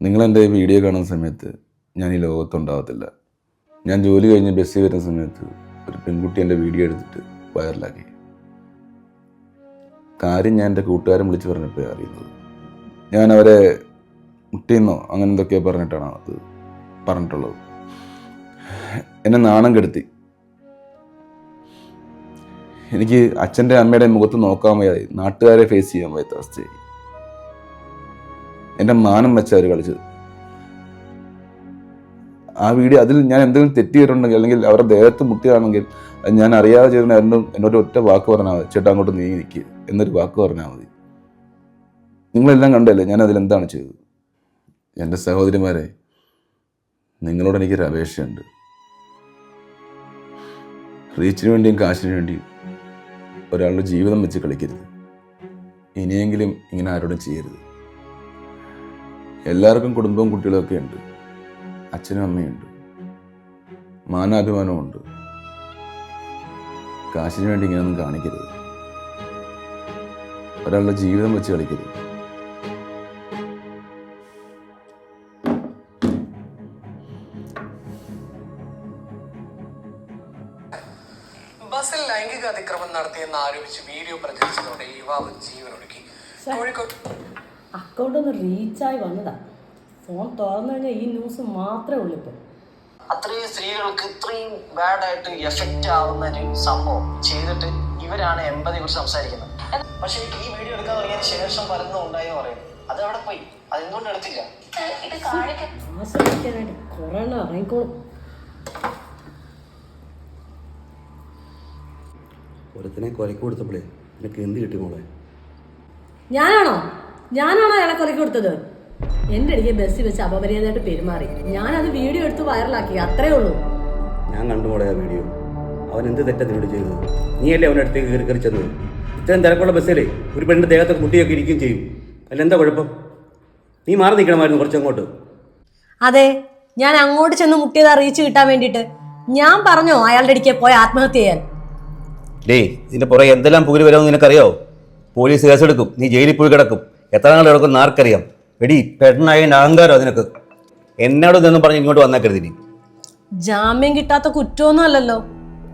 നിങ്ങളെൻ്റെ video കാണുന്ന സമയത്ത് ഞാൻ ഈ ലോകത്തുണ്ടാകത്തില്ല. ഞാൻ ജോലി കഴിഞ്ഞ് ബസ്സിൽ വരുന്ന സമയത്ത് ഒരു പെൺകുട്ടി എൻ്റെ വീഡിയോ എടുത്തിട്ട് വൈറലാക്കി. കാര്യം ഞാൻ എൻ്റെ കൂട്ടുകാരൻ വിളിച്ച് പറഞ്ഞപ്പോൾ അറിയുന്നത്. ഞാൻ അവരെ മുട്ടിയെന്നോ അങ്ങനെ എന്തൊക്കെയോ പറഞ്ഞിട്ടാണ് അത് പറഞ്ഞിട്ടുള്ളത്. എന്നെ നാണം കെടുത്തി. എനിക്ക് അച്ഛൻ്റെ അമ്മയുടെ മുഖത്ത് നോക്കാൻ വയ്യാതെ നാട്ടുകാരെ ഫേസ് ചെയ്യാൻ വയ്യാത്ത അവസ്ഥയായി. എൻ്റെ മാനം വെച്ച അവർ കളിച്ചത്. ആ വീഡിയോ അതിൽ ഞാൻ എന്തെങ്കിലും തെറ്റ് ചെയ്തിട്ടുണ്ടെങ്കിൽ അല്ലെങ്കിൽ അവരുടെ ദേഹത്ത് മുട്ടിയാണെങ്കിൽ അത് ഞാൻ അറിയാതെ ചെയ്തിട്ടുണ്ടെങ്കിൽ എന്നോട് ഒറ്റ വാക്ക് പറഞ്ഞാൽ മതി, ചേട്ടാ അങ്ങോട്ട് നീങ്ങി നിൽക്കുക എന്നൊരു വാക്ക് പറഞ്ഞാൽ മതി. നിങ്ങളെല്ലാം കണ്ടല്ലേ ഞാൻ അതിലെന്താണ് ചെയ്തത്. എൻ്റെ സഹോദരിമാരെ, നിങ്ങളോട് എനിക്കൊരു അപേക്ഷയുണ്ട്. റീച്ചിന് വേണ്ടിയും കാശിന് വേണ്ടിയും ഒരാളുടെ ജീവിതം വെച്ച് കളിക്കരുത്. ഇനിയെങ്കിലും ഇങ്ങനെ ആരോടും ചെയ്യരുത്. എല്ലാവർക്കും കുടുംബവും കുട്ടികളൊക്കെ ഉണ്ട്. അച്ഛനും അമ്മയുണ്ട്, മാനാഭിമാനവും ഉണ്ട്. കാശിന് വേണ്ടി ഇങ്ങനെയൊന്നും കാണിക്കരുത്. ഒരാളുടെ ജീവിതം വെച്ച് കളിക്കരുത്. ബസ്സിൽ ലൈംഗിക അതിക്രമം നടത്തിയെന്ന് ആരോപിച്ച് വീഡിയോ പ്രചരിച്ചതോടെ യുവാവ് ജീവനൊടുക്കി. കോഴിക്കോട് അക്കൗണ്ട് ഒന്ന് റീച്ചായി വന്നതാ. ഫോൺ തുറന്നു കഴിഞ്ഞാൽ ഈ ന്യൂസ് മാത്രമേ ഉള്ളൂ. ഇപ്പം അത്രയും സ്ത്രീകൾക്ക് ഇത്രയും ബാഡായിട്ട് എഫക്റ്റ് ആവുന്ന ഒരു സംഭവം ചെയ്തിട്ട് ഇവരാണ് എമ്പതിയെ കുറിച്ച് സംസാരിക്കുന്നത്. പക്ഷെ എനിക്ക് ഈ വീഡിയോ എടുക്കാൻ തുടങ്ങിയതിന് ശേഷം പലതും ഉണ്ടായെന്ന് പറയുന്നത് അത് അവിടെ പോയി. അതെന്തുകൊണ്ട് എടുത്തില്ല? ആശ്രയിക്കാനായിട്ട് കുറേ ഇറങ്ങിക്കോളും. ഒരുത്തിനെ കൊലക്ക് കൊടുത്തപ്പോഴേ നിനക്ക് എന്ത് കിട്ടി മോളെ? ഞാനാണോ അയാളെ കൊലക്ക് കൊടുത്തത്? എൻ്റെ അടുക്കെ ബസ്സിൽ വെച്ച് അപമര്യാദയായിട്ട് പെരുമാറി. ഞാനത് വീഡിയോ എടുത്ത് വൈറലാക്കി, അത്രേ ഉള്ളൂ. ഞാൻ കണ്ടു മോളെ ആ വീഡിയോ. അവൻ എന്ത് തെറ്റാ നിന്നോട് ചെയ്തത്? നീയല്ലേ അവൻ്റെ അടുത്തേക്ക് കയറി കയറി ചെന്നത്? ഇത്രയും തിരക്കുള്ള ബസ്സിലേ ഒരു പെണ്ണിൻ്റെ ദേഹത്തൊക്കെ മുട്ടിയൊക്കെ ഇരിക്കുകയും ചെയ്യും. അതിലെന്താ കുഴപ്പം? നീ മാറി നിൽക്കണമായിരുന്നു കുറച്ചങ്ങോട്ട്. അതെ, ഞാൻ അങ്ങോട്ട് ചെന്ന് മുട്ടിയത് അറിയിച്ചു കിട്ടാൻ വേണ്ടിയിട്ട്. ഞാൻ പറഞ്ഞോ അയാളുടെ അടുക്കെ പോയി ആത്മഹത്യ ചെയ്യാൻ? ഇതിന്റെ പുറകെ എന്തെല്ലാം പുകര് വരാമെന്ന് നിനക്കറിയാവോ? പോലീസ് കേസെടുക്കും, നീ ജയിലിൽ പോയി കിടക്കും. എത്ര നാൾ കിടക്കും ആർക്കറിയാം? എടി പെണ്ണായതിൻ്റെ അഹങ്കാരം അതിനൊക്കെ. എന്നോട് ഇതൊന്നും പറഞ്ഞ് ഇങ്ങോട്ട് വന്നേക്കരുത്. നീ ജാമ്യം കിട്ടാത്ത കുറ്റമൊന്നും അല്ലല്ലോ.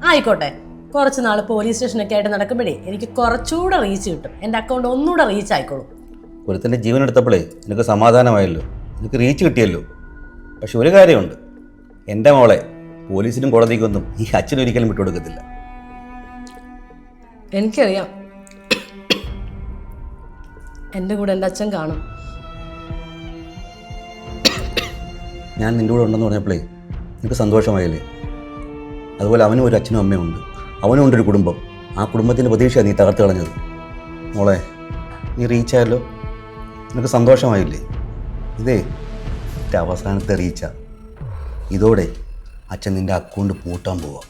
ആയിക്കോട്ടെ, കുറച്ച് നാൾ പോലീസ് സ്റ്റേഷനൊക്കെ ആയിട്ട് നടക്കുമ്പോഴേ എനിക്ക് കുറച്ചുകൂടെ റീച്ച് കിട്ടും. എൻ്റെ അക്കൗണ്ട് ഒന്നുകൂടെ റീച്ച് ആയിക്കോളും. ഒരുത്തൻ്റെ ജീവൻ എടുത്തപ്പോഴേ നിനക്ക് സമാധാനമായല്ലോ, നിനക്ക് റീച്ച് കിട്ടിയല്ലോ. പക്ഷെ ഒരു കാര്യമുണ്ട്, എൻ്റെ മോളെ പോലീസിനും കോടതിക്കൊന്നും ഈ അച്ഛനൊരിക്കലും വിട്ടുകൊടുക്കത്തില്ല. എനിക്കറിയാം, എൻ്റെ കൂടെ എൻ്റെ അച്ഛൻ കാണും. ഞാൻ നിൻ്റെ കൂടെ ഉണ്ടെന്ന് പറഞ്ഞപ്പോഴേ നിനക്ക് സന്തോഷമായില്ലേ? അതുപോലെ അവനും ഒരു അച്ഛനും അമ്മയും ഉണ്ട്, അവനും ഉണ്ടൊരു കുടുംബം. ആ കുടുംബത്തിൻ്റെ പ്രതീക്ഷയാണ് നീ തകർത്ത് കളഞ്ഞത്. മോളെ, നീ റീച്ചായല്ലോ, നിനക്ക് സന്തോഷമായില്ലേ? ഇതേ എൻ്റെ അവസാനത്തെ റീച്ചാ. ഇതോടെ അച്ഛൻ നിൻ്റെ അക്കൗണ്ട് പൂട്ടാൻ പോവാം.